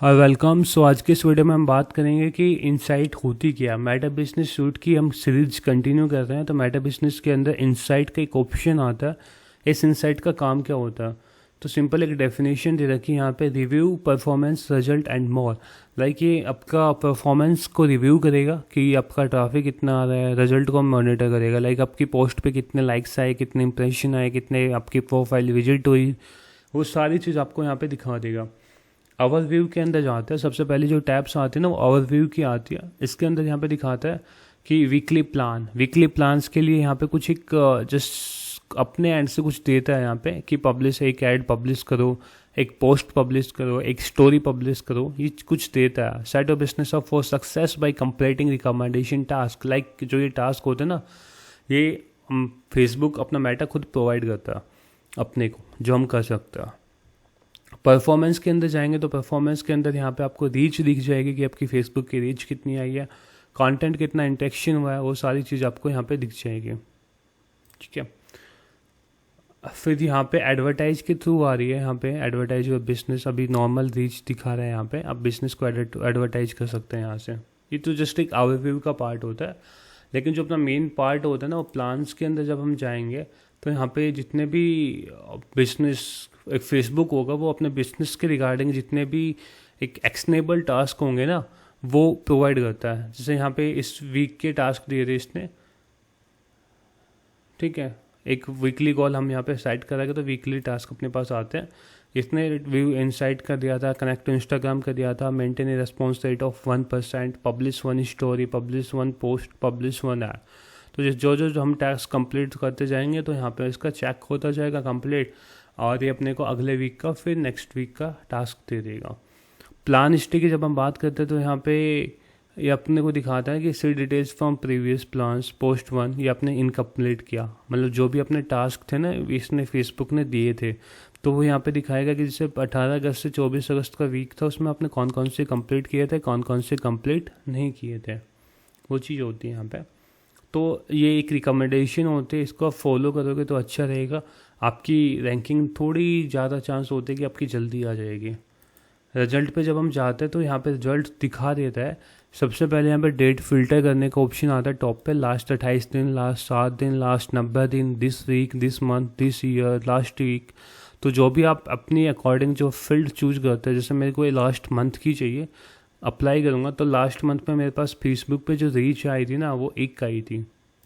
और वेलकम। सो आज के इस वीडियो में हम बात करेंगे कि इनसाइट होती क्या। मेटा बिजनेस सूट की हम सीरीज कंटिन्यू कर रहे हैं। तो मेटा बिजनेस के अंदर इनसाइट का एक ऑप्शन आता है। इस इनसाइट का काम क्या होता है? तो सिंपल एक डेफिनेशन दे रखी है यहाँ पे, review performance result and more. Like ये आपका परफॉर्मेंस को रिव्यू करेगा कि आपका ट्रैफिक कितना आ रहा है, रिजल्ट को मॉनिटर करेगा, लाइक आपकी पोस्ट पे कितने लाइक्स आए, कितने इंप्रेशन आए, कितने आपकी प्रोफाइल विजिट हुई, वो सारी चीज़ आपको यहाँ पे दिखा देगा। ओवरव्यू के अंदर जाते हैं, सबसे पहले जो टैब्स आते हैं ना वो ओवरव्यू की आती है। इसके अंदर यहाँ पे दिखाता है कि वीकली प्लान्स के लिए यहाँ पे कुछ एक जस्ट अपने एंड से कुछ देता है यहाँ पे कि पब्लिश, एक ऐड पब्लिश करो, एक पोस्ट पब्लिश करो, एक स्टोरी पब्लिश करो, ये कुछ देता है। Set of business of for success by completing recommendation task. Like जो ये टास्क होते हैं ना, ये फेसबुक अपना मेटा खुद प्रोवाइड करता है अपने को, जो हम कर सकते हैं। परफॉर्मेंस के अंदर जाएंगे तो परफॉर्मेंस के अंदर यहाँ पे आपको रीच दिख जाएगी कि आपकी फेसबुक की रीच कितनी आई है, कंटेंट कितना इंटरेक्शन हुआ है, वो सारी चीज़ आपको यहाँ पे दिख जाएगी। ठीक है, फिर यहाँ पे एडवर्टाइज के थ्रू आ रही है। यहाँ पे एडवर्टाइज और बिजनेस अभी नॉर्मल रीच दिखा रहा है। यहाँ पे आप बिजनेस को एडवर्टाइज कर सकते हैं यहाँ से। ये तो जस्ट एक ओवरव्यू का पार्ट होता है, लेकिन जो अपना मेन पार्ट होता है ना, वो प्लान्स के अंदर जब हम जाएंगे तो यहाँ पे जितने भी बिजनेस, एक फेसबुक होगा वो अपने बिजनेस के रिगार्डिंग जितने भी एक एक्शनेबल टास्क होंगे ना, वो प्रोवाइड करता है। जैसे यहाँ पे इस वीक के टास्क दिए थे इसने, ठीक है, एक वीकली कॉल हम यहाँ पे सेट करेंगे तो वीकली टास्क अपने पास आते हैं। इसने व्यू इनसाइट का दिया था, कनेक्ट टू इंस्टाग्राम का दिया था, maintain a response rate of 1%, publish 1 story, publish 1 post, publish 1 add. तो जो हम टास्क कंप्लीट करते जाएंगे तो यहाँ पे इसका चेक होता जाएगा कंप्लीट, और ये अपने को अगले वीक का फिर नेक्स्ट वीक का टास्क दे देगा। प्लान हिस्ट्री की जब हम बात करते हैं तो यहाँ पे ये अपने को दिखाता है कि see details from previous plans post 1, ये अपने इनकम्प्लीट किया, मतलब जो भी अपने टास्क थे ना इसने फेसबुक ने दिए थे, तो वो यहाँ पे दिखाएगा कि जैसे 18 अगस्त से 24 अगस्त का वीक था, उसमें आपने कौन कौन से कंप्लीट किए थे, कौन कौन से कंप्लीट नहीं किए थे, वो चीज़ होती है यहाँ पे। तो ये एक रिकमेंडेशन होते हैं, इसको आप फॉलो करोगे तो अच्छा रहेगा। आपकी रैंकिंग थोड़ी ज़्यादा चांस होते हैं कि आपकी जल्दी आ जाएगी। रिजल्ट पे जब हम जाते हैं तो यहाँ पे रिजल्ट दिखा देता है। सबसे पहले यहाँ पे डेट फिल्टर करने का ऑप्शन आता है टॉप पे, लास्ट 28 दिन, लास्ट 7 दिन, लास्ट 90 दिन, this week, this month, this year, last week. तो जो भी आप अपनी अकॉर्डिंग जो फील्ड चूज करते हैं, जैसे मेरे को ये लास्ट मंथ की चाहिए, अप्लाई करूँगा तो लास्ट मंथ में मेरे पास फेसबुक पे जो रीच आई थी ना वो 1 आई थी।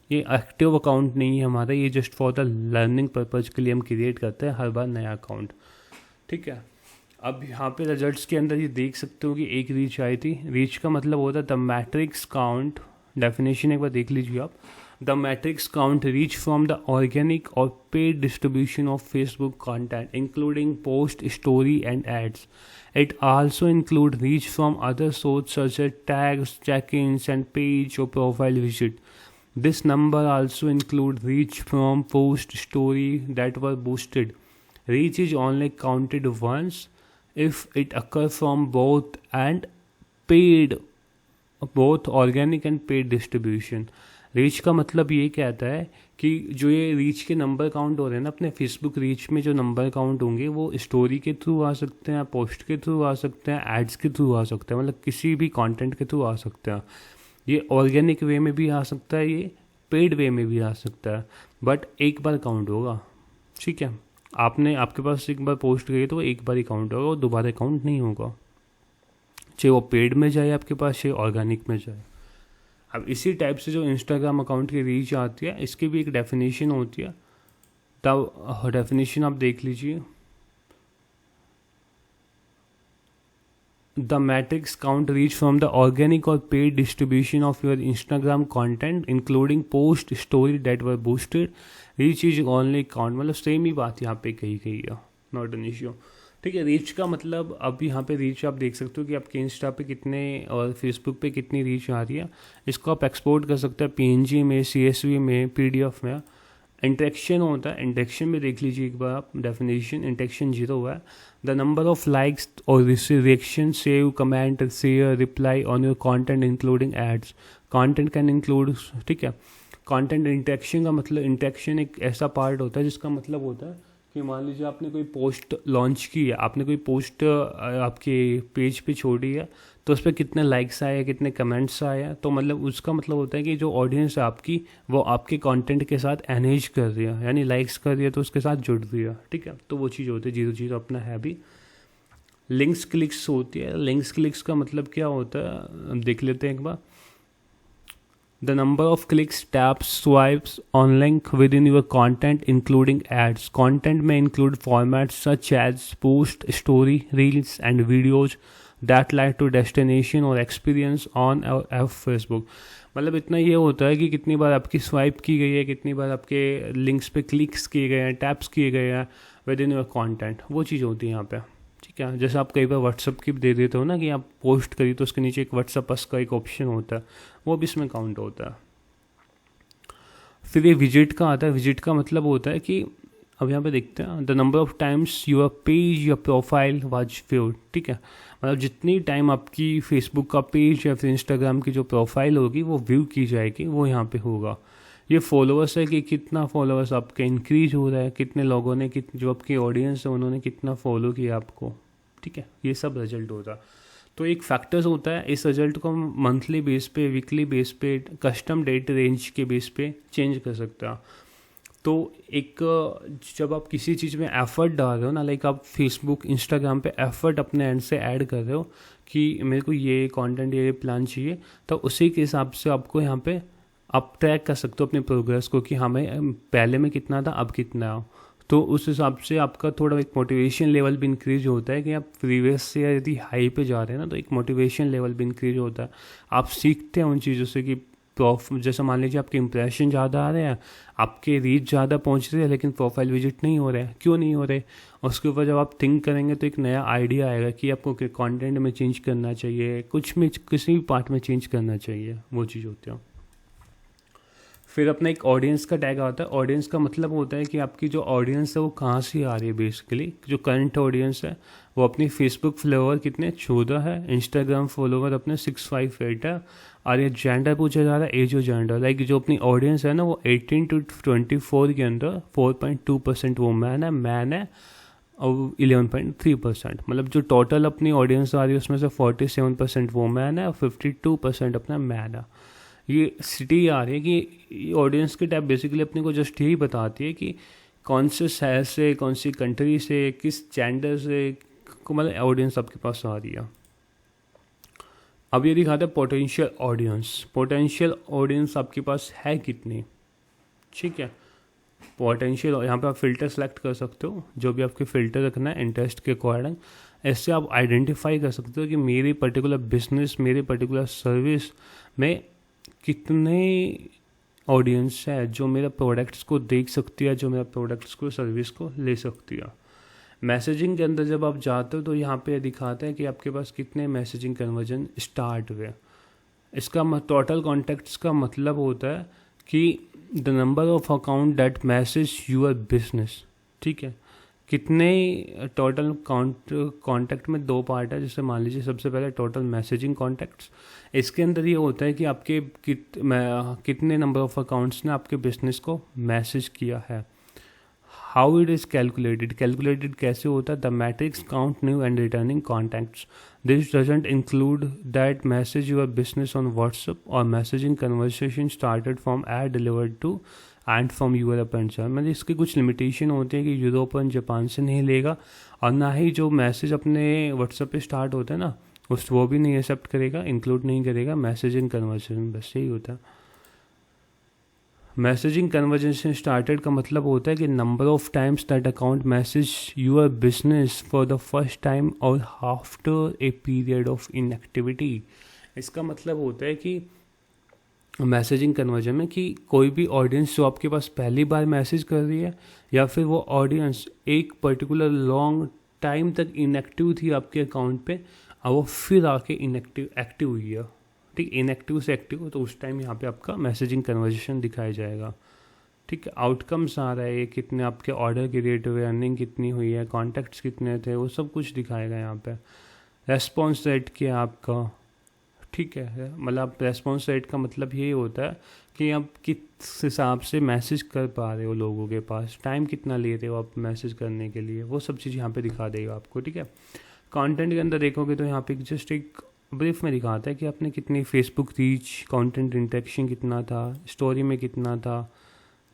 ये एक्टिव अकाउंट नहीं है हमारा, ये just for the learning purpose के लिए हम क्रिएट करते हैं हर बार नया अकाउंट। ठीक है, अब यहाँ पे रिजल्ट्स के अंदर ये देख सकते हो कि 1 रीच आई थी। रीच का मतलब होता है द मैट्रिक्स काउंट। डेफिनेशन एक बार देख लीजिए आप। The metrics count reach from the organic और paid distribution of Facebook content including post, story and ads. It also include reach from other sources such as tags, check-ins, and page or profile visit. This number also include reach from post, story that were boosted. Reach is only counted once if it occurs from both organic and paid distribution. Reach का मतलब ये कहता है कि जो ये reach के number count हो रहे हैं ना अपने फेसबुक रीच में, जो नंबर काउंट होंगे वो स्टोरी के थ्रू आ सकते हैं, पोस्ट के थ्रू आ सकते हैं, एड्स के थ्रू आ सकते हैं, मतलब किसी भी कंटेंट के थ्रू आ सकते हैं। ये ऑर्गेनिक वे में भी आ सकता है, ये पेड वे में भी आ सकता है, बट एक बार काउंट होगा। ठीक है, आपके पास एक बार पोस्ट गई तो वो एक बार ही काउंट होगा, वो दोबारा काउंट नहीं होगा, चाहे वो पेड में जाए आपके पास, चाहे ऑर्गेनिक में जाए। अब इसी टाइप से जो इंस्टाग्राम अकाउंट की रीच आती है, इसकी भी एक डेफिनेशन होती है। तब डेफिनेशन आप देख लीजिए। The metrics count reach from the organic और paid distribution of your Instagram content including post, story that were boosted. Reach is only count, मतलब सेम ही बात यहाँ पे कही गई है, नॉट एन इश्यू। ठीक है, रीच का मतलब अब यहाँ पे रीच आप देख सकते हो कि आपके इंस्टा पे कितने और फेसबुक पे कितनी रीच आ रही है। इसको आप एक्सपोर्ट कर सकते हैं PNG में, CSV में, PDF में। इंटरेक्शन होता है, इंटरेक्शन में देख लीजिए एक बार आप डेफिनेशन। इंटरेक्शन 0 हुआ है। द नंबर ऑफ लाइक्स और reaction, save, comment, share, reply on your content including ads. Content can include, ठीक है, कंटेंट इंटरेक्शन का मतलब, इंटरेक्शन एक ऐसा पार्ट होता है जिसका मतलब होता है कि मान लीजिए आपने कोई पोस्ट लॉन्च की है, आपने कोई पोस्ट आपके पेज पे छोड़ी है, तो उस पर कितने लाइक्स आए, कितने कमेंट्स आए हैं, तो मतलब उसका मतलब होता है कि जो ऑडियंस है आपकी वो आपके कंटेंट के साथ एनगेज कर रही है, यानी लाइक्स कर रही है, तो उसके साथ जुड़ रही है। ठीक है, तो वो चीज़ होती है, जीरो जीरो अपना है भी। लिंक्स क्लिक्स होती है। लिंक्स क्लिक्स का मतलब क्या होता है, देख लेते हैं एक बार। The number of clicks, taps, swipes on link within your content, including ads. Content may include formats such as post, story, reels, and videos that lead to destination or experience on our Facebook. मतलब इतना ये होता है कि कितनी बार आपकी swipe की गई है, कितनी बार आपके लिंक्स पे क्लिक्स किए गए हैं, टैप्स किए गए हैं विद इन योर कॉन्टेंट, वो चीज़ होती है यहाँ पे। ठीक है, जैसे आप कई बार व्हाट्सअप की दे देते हो ना कि आप पोस्ट करिए तो उसके नीचे एक व्हाट्सअप अस का एक ऑप्शन होता है, वो भी इसमें काउंट होता है। फिर ये विजिट का आता है। विजिट का मतलब होता है कि अब यहाँ पे देखते हैं, the number of times your page your profile was viewed. ठीक है, मतलब जितनी टाइम आपकी फेसबुक का पेज या फिर इंस्टाग्राम की जो प्रोफाइल होगी वो व्यू की जाएगी, वो यहाँ पे होगा। ये फॉलोअर्स है कि कितना फॉलोअर्स आपका इंक्रीज हो रहा है, कितने लोगों ने, जो आपकी ऑडियंस है उन्होंने कितना फॉलो किया आपको। ठीक है, ये सब रिजल्ट होता है। तो एक फैक्टर्स होता है, इस रिजल्ट को हम मंथली बेस पे, वीकली बेस पे, कस्टम डेट रेंज के बेस पे चेंज कर सकते हैं। तो एक जब आप किसी चीज़ में एफर्ट डाल रहे हो ना, लाइक आप फेसबुक इंस्टाग्राम पे एफर्ट अपने एंड से ऐड कर रहे हो कि मेरे को ये कंटेंट ये प्लान चाहिए, तो उसी के हिसाब से आपको यहाँ पे आप ट्रैक कर सकते हो अपने प्रोग्रेस को कि हमें पहले में कितना था, अब कितना हो। तो उस हिसाब से आपका थोड़ा एक मोटिवेशन लेवल भी इंक्रीज होता है कि आप प्रीवियस से यदि हाई पे जा रहे हैं ना, तो एक मोटिवेशन लेवल भी इंक्रीज होता है। आप सीखते हैं उन चीज़ों से कि जैसे मान लीजिए आपके इंप्रेशन ज़्यादा आ रहे हैं, आपके रीच ज़्यादा पहुंच रही है, लेकिन प्रोफाइल विजिट नहीं हो रहे हैं, क्यों नहीं हो रहे। उसके ऊपर जब आप थिंक करेंगे तो एक नया आइडिया आएगा कि आपको कंटेंट में चेंज करना चाहिए, कुछ में किसी भी पार्ट में चेंज करना चाहिए, वो चीज़ होती है। फिर अपना एक ऑडियंस का टैग आता है। ऑडियंस का मतलब होता है कि आपकी जो ऑडियंस है वो कहाँ से आ रही है। बेसिकली जो करंट ऑडियंस है वो अपनी फेसबुक फॉलोवर कितने 14 है, इंस्टाग्राम फॉलोवर अपने 658 है, और ये जेंडर पूछा जा रहा है, एज और जेंडर। लाइक जो अपनी ऑडियंस है ना वो 18 to 24 के अंदर 4.2% वो मैन है और 11.3%, मतलब जो टोटल अपनी ऑडियंस आ रही है उसमें से 47% वो मैन है और 52% अपना मैन है। ये सिटी आ रही है कि ऑडियंस की टाइप बेसिकली अपने को जस्ट यही बताती है कि कौन से शहर से, कौन सी कंट्री से, किस जेंडर से मतलब ऑडियंस आपके पास आ रही है। अब ये दिखाता है पोटेंशियल ऑडियंस। पोटेंशियल ऑडियंस आपके पास है कितनी। ठीक है, पोटेंशियल, यहाँ पे आप फ़िल्टर सेलेक्ट कर सकते हो, जो भी आपके फ़िल्टर रखना है इंटरेस्ट के अकॉर्डिंग। ऐसे आप आइडेंटिफाई कर सकते हो कि मेरी पर्टिकुलर बिजनेस, मेरे पर्टिकुलर सर्विस में कितने ऑडियंस है जो मेरा प्रोडक्ट्स को देख सकती है, जो मेरा प्रोडक्ट्स को, सर्विस को ले सकती है। मैसेजिंग के अंदर जब आप जाते हो तो यहाँ पे दिखाता है कि आपके पास कितने मैसेजिंग कन्वर्जन स्टार्ट हुए। इसका टोटल कॉन्टैक्ट्स का मतलब होता है कि the number of account that message your business. ठीक है, कितने टोटल कॉन्टैक्ट में दो पार्ट है। जैसे मान लीजिए सबसे पहले टोटल मैसेजिंग कॉन्टैक्ट्स, इसके अंदर ये होता है कि आपके कितने नंबर ऑफ अकाउंट्स ने आपके बिजनेस को मैसेज किया है। हाउ इट इज़ कैलकुलेटेड कैसे होता है। The metrics count new and returning contacts. This doesn't include that message your business on WhatsApp और messaging conversation started from ad delivered to and from Europe and Japan. मतलब इसकी कुछ limitation होती है कि यूरोप एंड जापान से नहीं लेगा, और ना ही जो मैसेज अपने व्हाट्सएप पे स्टार्ट होता है ना वो भी नहीं एक्सेप्ट करेगा, इंक्लूड नहीं करेगा मैसेजिंग कन्वर्सेशन, बस यही होता है। मैसेजिंग कन्वर्सेशन स्टार्टेड का मतलब होता है कि number of times that account message your business for the first time और after a period of inactivity. इसका मतलब होता है कि मैसेजिंग कन्वर्जन में कि कोई भी ऑडियंस जो आपके पास पहली बार मैसेज कर रही है, या फिर वो ऑडियंस एक पर्टिकुलर लॉन्ग टाइम तक इनएक्टिव थी आपके अकाउंट पे और वो फिर आके एक्टिव हुई है। ठीक, इनएक्टिव से एक्टिव हो तो उस टाइम यहाँ पे आपका मैसेजिंग कन्वर्जेशन दिखाया जाएगा। ठीक है, आउटकम्स आ रहा है, कितने आपके ऑर्डर क्रिएट हुए, अर्निंग कितनी हुई है, कॉन्टैक्ट्स कितने थे, वो सब कुछ दिखाएगा यहाँ पे। रेस्पॉन्स रेट क्या आपका। ठीक है, मतलब रेस्पॉन्स रेट का मतलब यही होता है कि आप किस हिसाब से मैसेज कर पा रहे हो लोगों के पास, टाइम कितना ले रहे हो आप मैसेज करने के लिए, वो सब चीज़ यहाँ पे दिखा देगा आपको, ठीक है। कंटेंट के अंदर देखोगे तो यहाँ पे जस्ट एक ब्रीफ में दिखाता है कि आपने कितनी फेसबुक रीच, कंटेंट इंटरेक्शन कितना था, स्टोरी में कितना था,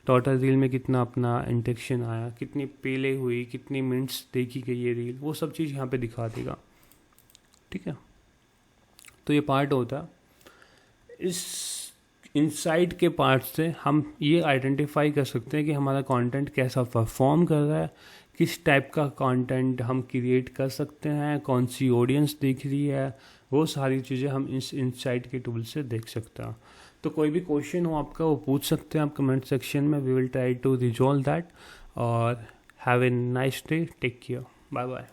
टोटल रील में कितना अपना इंटरेक्शन आया, कितनी प्ले हुई, कितनी मिनट्स देखी गई ये रील, वो सब चीज़ यहाँ पे दिखा देगा, ठीक है। तो ये पार्ट होता है। इस इनसाइट के पार्ट से हम ये आइडेंटिफाई कर सकते हैं कि हमारा कंटेंट कैसा परफॉर्म कर रहा है, किस टाइप का कंटेंट हम क्रिएट कर सकते हैं, कौन सी ऑडियंस देख रही है, वो सारी चीज़ें हम इस इनसाइट के टूल से देख सकते हैं। तो कोई भी क्वेश्चन हो आपका वो पूछ सकते हैं आप कमेंट सेक्शन में, we will try to resolve that. और have a nice day, take care, bye bye.